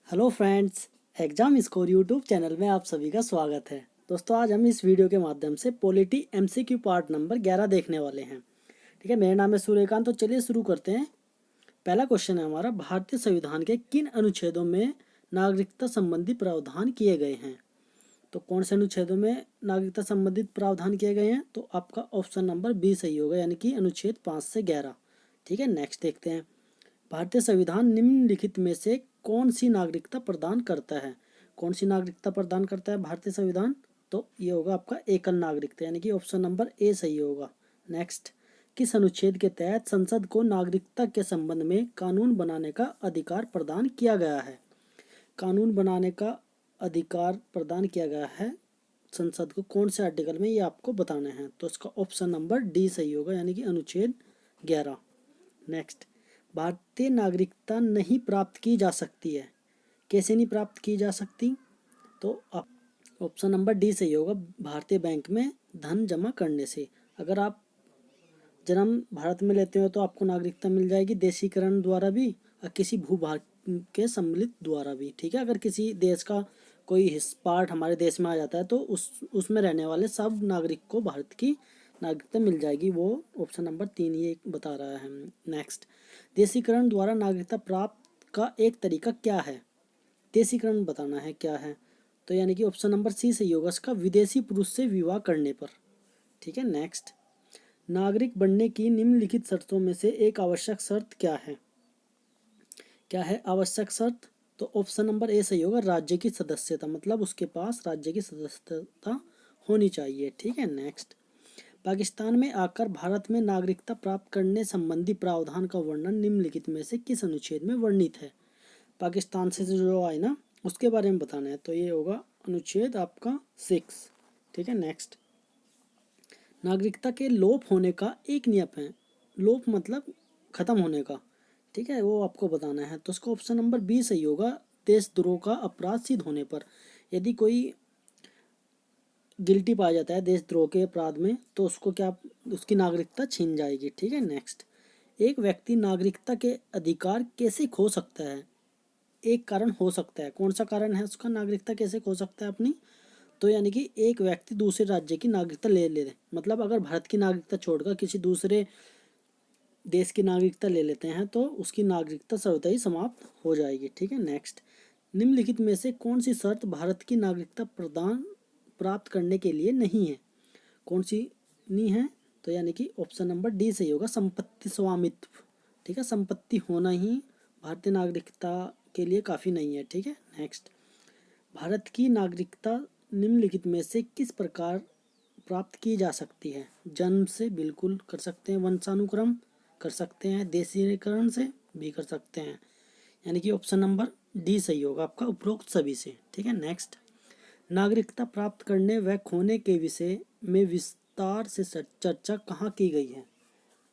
Hello friends, exam score YouTube channel में आप सभी का स्वागत है। दोस्तों, आज हम इस वीडियो के माध्यम से पॉलिटी एमसीक्यू पार्ट नंबर 11 देखने वाले हैं। ठीक है, मेरा नाम है सूर्यकांत। तो चलिए शुरू करते हैं। पहला क्वेश्चन है हमारा, भारतीय संविधान के किन अनुच्छेदों में नागरिकता संबंधी प्रावधान किए गए हैं। तो कौन से अनुच्छेदों में नागरिकता संबंधित प्रावधान किए गए हैं? तो आपका ऑप्शन नंबर बी सही होगा, यानी कि अनुच्छेद 5 से 11। ठीक है, नेक्स्ट देखते हैं। भारतीय संविधान निम्नलिखित में से कौन सी नागरिकता प्रदान करता है? कौन सी नागरिकता प्रदान करता है भारतीय संविधान? तो ये होगा आपका एकल नागरिकता, यानी कि ऑप्शन नंबर ए सही होगा। नेक्स्ट, किस अनुच्छेद के तहत संसद को नागरिकता के संबंध में कानून बनाने का अधिकार प्रदान किया गया है? कानून बनाने का अधिकार प्रदान किया गया है संसद को कौन से आर्टिकल में, ये आपको बताना है। तो इसका ऑप्शन नंबर डी सही होगा, यानी कि अनुच्छेद 11। नेक्स्ट, भारतीय नागरिकता नहीं प्राप्त की जा सकती है। कैसे नहीं प्राप्त की जा सकती? तो ऑप्शन नंबर डी सही होगा, भारतीय बैंक में धन जमा करने से। अगर आप जन्म भारत में लेते हो तो आपको नागरिकता मिल जाएगी देशीकरण द्वारा भी और किसी भूभाग के सम्मिलित द्वारा भी। ठीक है, अगर किसी देश का कोई पार्ट हमारे देश में आ जाता है तो उसमें रहने वाले सब नागरिक को भारत की नागरिकता मिल जाएगी। वो ऑप्शन नंबर 3 ये बता रहा है। नेक्स्ट, देशीकरण द्वारा नागरिकता प्राप्त का एक तरीका क्या है? देशीकरण बताना है क्या है। तो यानी कि ऑप्शन नंबर सी सही होगा इसका, विदेशी पुरुष से विवाह करने पर। ठीक है, नेक्स्ट, नागरिक बनने की निम्नलिखित शर्तों में से एक आवश्यक शर्त क्या है? क्या है आवश्यक शर्त? तो ऑप्शन नंबर ए सही होगा, राज्य की सदस्यता, मतलब उसके पास राज्य की सदस्यता होनी चाहिए। ठीक है, नेक्स्ट, पाकिस्तान में आकर भारत में नागरिकता प्राप्त करने संबंधी प्रावधान का वर्णन निम्नलिखित में से किस अनुच्छेद में वर्णित है? पाकिस्तान से जो आए ना, उसके बारे में बताना है। तो ये होगा अनुच्छेद आपका 6। ठीक है, नेक्स्ट, नागरिकता के लोप होने का एक नियम है। लोप मतलब खत्म होने का। ठीक है, वो आपको बताना है। तो उसका ऑप्शन नंबर बी सही होगा, देशद्रोह का अपराध सिद्ध होने पर। यदि कोई गिल्टी पाया जाता है देशद्रोह के अपराध में तो उसको क्या, उसकी नागरिकता छीन जाएगी। ठीक है, नेक्स्ट, एक व्यक्ति नागरिकता के अधिकार कैसे खो सकता है? एक कारण हो सकता है, कौन सा कारण है उसका नागरिकता कैसे खो सकता है अपनी? तो यानी कि एक व्यक्ति दूसरे राज्य की नागरिकता ले ले, मतलब अगर भारत की नागरिकता छोड़कर किसी दूसरे देश की नागरिकता ले लेते हैं तो उसकी नागरिकता सर्वथा ही समाप्त हो जाएगी। ठीक है, नेक्स्ट, निम्नलिखित में से कौन सी शर्त भारत की नागरिकता प्रदान प्राप्त करने के लिए नहीं है? कौन सी नहीं है? तो यानी कि ऑप्शन नंबर डी सही होगा, संपत्ति स्वामित्व। ठीक है, संपत्ति होना ही भारतीय नागरिकता के लिए काफ़ी नहीं है। ठीक है, नेक्स्ट, भारत की नागरिकता निम्नलिखित में से किस प्रकार प्राप्त की जा सकती है? जन्म से बिल्कुल कर सकते हैं, वंशानुक्रम कर सकते हैं, देशीकरण से भी कर सकते हैं, यानी कि ऑप्शन नंबर डी सही होगा आपका उपरोक्त सभी से। ठीक है, नेक्स्ट, नागरिकता प्राप्त करने व खोने के विषय में विस्तार से चर्चा कहाँ की गई है?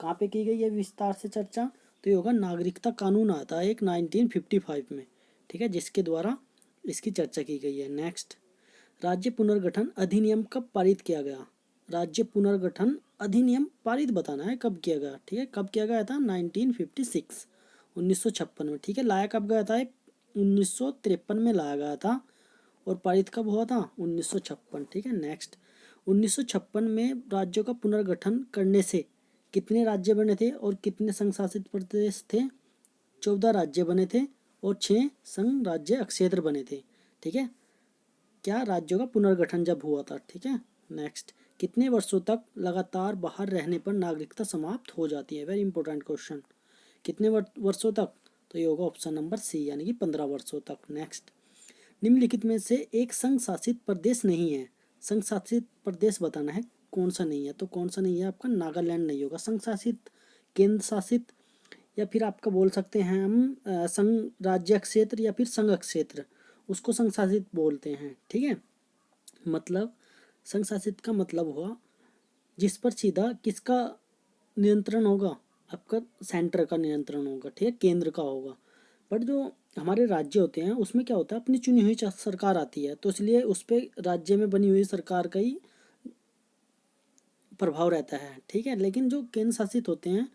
कहाँ पे की गई है विस्तार से चर्चा? तो ये होगा, नागरिकता कानून आता है एक 1955 में। ठीक है, जिसके द्वारा इसकी चर्चा की गई है। नेक्स्ट, राज्य पुनर्गठन अधिनियम कब पारित किया गया? राज्य पुनर्गठन अधिनियम पारित बताना है कब किया गया। ठीक है, कब किया गया था? 1956, 1956 में। ठीक है, लाया कब गया था? 1953 में लाया गया था। और पारित कब हुआ था? 1956। ठीक है, नेक्स्ट, 1956 में राज्यों का पुनर्गठन करने से कितने राज्य बने थे और कितने संघ शासित प्रदेश थे? 14 राज्य बने थे और 6 संघ राज्य अक्षेत्र बने थे। ठीक है, क्या राज्यों का पुनर्गठन जब हुआ था। ठीक है, नेक्स्ट, कितने वर्षों तक लगातार बाहर रहने पर नागरिकता समाप्त हो जाती है? वेरी इंपॉर्टेंट क्वेश्चन, कितने वर्षों तक? तो ये होगा ऑप्शन नंबर सी, यानी कि 15 वर्षों तक। नेक्स्ट, निम्नलिखित में से एक संघ शासित प्रदेश नहीं है। संघ शासित प्रदेश बताना है कौन सा नहीं है। तो कौन सा नहीं है आपका? नागालैंड नहीं होगा संघ शासित, केंद्र शासित, या फिर आपका बोल सकते हैं हम संघ राज्य क्षेत्र या फिर संघ क्षेत्र, उसको संघ शासित बोलते हैं। ठीक है, मतलब संघ शासित का मतलब हुआ जिस पर सीधा किसका नियंत्रण होगा? आपका सेंटर का नियंत्रण होगा। ठीक है, केंद्र का होगा। बट जो हमारे राज्य होते हैं उसमें क्या होता है, अपनी चुनी हुई सरकार आती है, तो इसलिए उस पर राज्य में बनी हुई सरकार का ही प्रभाव रहता है। ठीक है, लेकिन जो केंद्र शासित होते हैं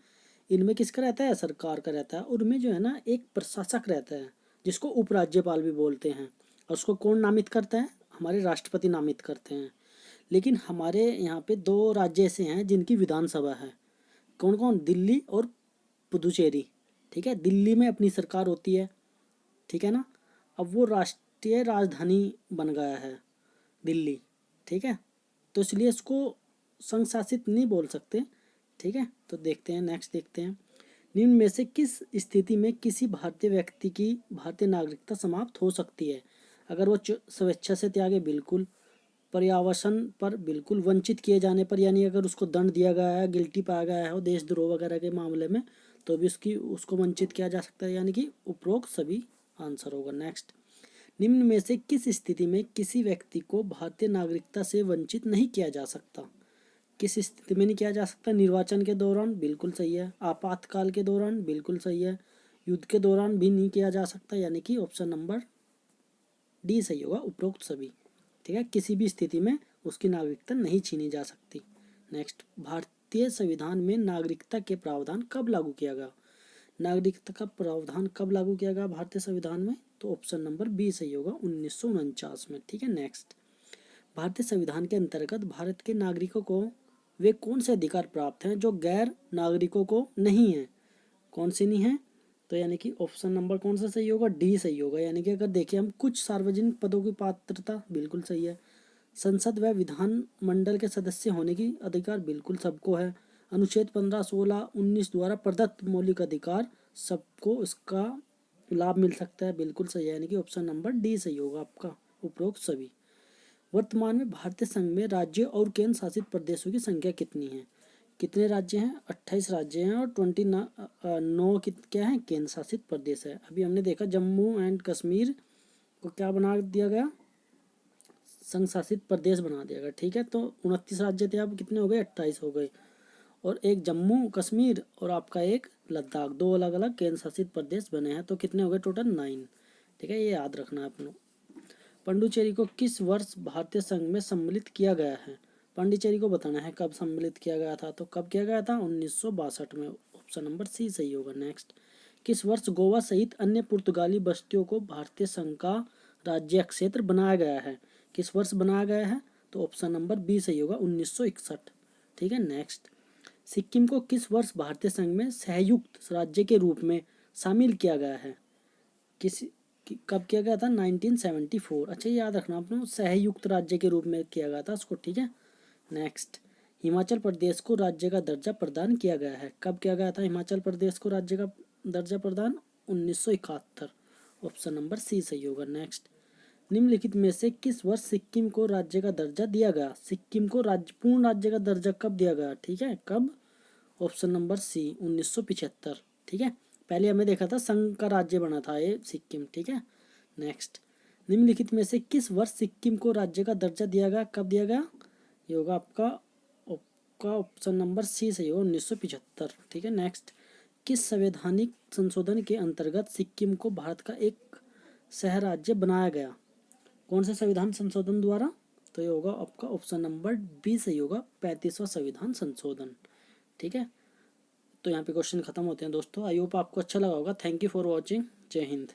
इनमें किसका रहता है? सरकार का रहता है। और उनमें जो है ना एक प्रशासक रहता है, जिसको उपराज्यपाल भी बोलते हैं। और उसको कौन नामित करता है? हमारे राष्ट्रपति नामित करते हैं। लेकिन हमारे यहाँ पे दो राज्य ऐसे हैं जिनकी विधानसभा है। कौन कौन? दिल्ली और पुदुचेरी। ठीक है, दिल्ली में अपनी सरकार होती है, ठीक है ना। अब वो राष्ट्रीय राजधानी बन गया है दिल्ली, ठीक है, तो इसलिए इसको संघ शासित नहीं बोल सकते। ठीक है, तो देखते हैं, नेक्स्ट देखते हैं। निम्न में से किस स्थिति में किसी भारतीय व्यक्ति की भारतीय नागरिकता समाप्त हो सकती है? अगर वो स्वेच्छा से त्यागे, बिल्कुल। पर्यावसन पर बिल्कुल। वंचित किए जाने पर, यानी अगर उसको दंड दिया गया है, गिल्टी पाया गया है और देशद्रोह वगैरह के मामले में, तो भी उसको वंचित किया जा सकता है, यानी कि उपरोक्त सभी आंसर होगा। नेक्स्ट, निम्न में से किस स्थिति में किसी व्यक्ति को भारतीय नागरिकता से वंचित नहीं किया जा सकता? किस स्थिति में नहीं किया जा सकता? निर्वाचन के दौरान, बिल्कुल सही है। आपातकाल के दौरान, बिल्कुल सही है। युद्ध के दौरान भी नहीं किया जा सकता, यानी कि ऑप्शन नंबर डी सही होगा, उपरोक्त सभी। ठीक है, किसी भी स्थिति में उसकी नागरिकता नहीं छीनी जा सकती। नेक्स्ट, भारतीय संविधान में नागरिकता के प्रावधान कब लागू किया गया? नागरिकता का प्रावधान कब लागू किया गया भारतीय संविधान में? तो ऑप्शन नंबर बी सही होगा, 1949 में। ठीक है, नेक्स्ट, भारतीय संविधान के अंतर्गत भारत के नागरिकों को वे कौन से अधिकार प्राप्त हैं जो गैर नागरिकों को नहीं है? कौन से नहीं है? तो यानी कि ऑप्शन नंबर कौन सा सही होगा? डी सही होगा। यानी कि अगर देखिए हम, कुछ सार्वजनिक पदों की पात्रता, बिल्कुल सही है। संसद व विधान मंडल के सदस्य होने की अधिकार, बिल्कुल सबको है। अनुच्छेद 15, 16, 19 द्वारा प्रदत्त मौलिक अधिकार, सबको इसका लाभ मिल सकता है, बिल्कुल सही है। यानी कि ऑप्शन नंबर डी सही होगा आपका, उपरोक्त सभी। वर्तमान में भारतीय संघ में राज्य और केंद्र शासित प्रदेशों की संख्या कितनी है? कितने राज्य हैं? 28 राज्य हैं और 29 क्या है? केंद्र शासित प्रदेश है। अभी हमने देखा जम्मू एंड कश्मीर को क्या बना दिया गया? संघ शासित प्रदेश बना दिया गया। ठीक है, तो 29 राज्य थे, अब कितने हो गए? 28 हो गए। और एक जम्मू कश्मीर और आपका एक लद्दाख, दो अलग अलग केंद्र शासित प्रदेश बने हैं, तो कितने हो गए टोटल? 9। ठीक है, ये याद रखना है अपनों। पांडुचेरी को किस वर्ष भारतीय संघ में सम्मिलित किया गया है? पांडिचेरी को बताना है कब सम्मिलित किया गया था। तो कब किया गया था? 1962 में। ऑप्शन नंबर सी सही होगा। नेक्स्ट, किस वर्ष गोवा सहित अन्य पुर्तगाली बस्तियों को भारतीय संघ का राज्य क्षेत्र बनाया गया है? किस वर्ष बनाया गया है? तो ऑप्शन नंबर बी सही होगा, 1961। ठीक है, नेक्स्ट, सिक्किम को किस वर्ष भारतीय संघ में संयुक्त राज्य के रूप में शामिल किया गया है? किस कब किया गया था? 1974। अच्छा, याद रखना आपने, सहयुक्त राज्य के रूप में किया गया था उसको। ठीक है, नेक्स्ट, हिमाचल प्रदेश को राज्य का दर्जा प्रदान किया गया है। कब किया गया था हिमाचल प्रदेश को राज्य का दर्जा प्रदान? 1971। ऑप्शन नंबर सी सही होगा। नेक्स्ट, निम्नलिखित में से किस वर्ष सिक्किम को राज्य का दर्जा दिया गया? सिक्किम को पूर्ण राज्य का दर्जा कब दिया गया? ठीक है, कब? Option number C, 1975। ठीक है, पहले हमें देखा था संघ का राज्य बना था ये सिक्किम। ठीक है, नेक्स्ट, निम्नलिखित में से किस वर्ष सिक्किम को राज्य का दर्जा दिया गया? कब दिया गया? ये होगा आपका ऑप्शन नंबर सी सही होगा, 1975। ठीक है, नेक्स्ट, किस संवैधानिक संशोधन के अंतर्गत सिक्किम को भारत का एक शहर राज्य बनाया गया? कौन से संविधान संशोधन द्वारा? तो ये होगा आपका ऑप्शन नंबर बी सही होगा, 35वां संविधान संशोधन। ठीक है, तो यहाँ पे क्वेश्चन खत्म होते हैं दोस्तों। आई होप आपको अच्छा लगा होगा। Thank you for watching. जय हिंद।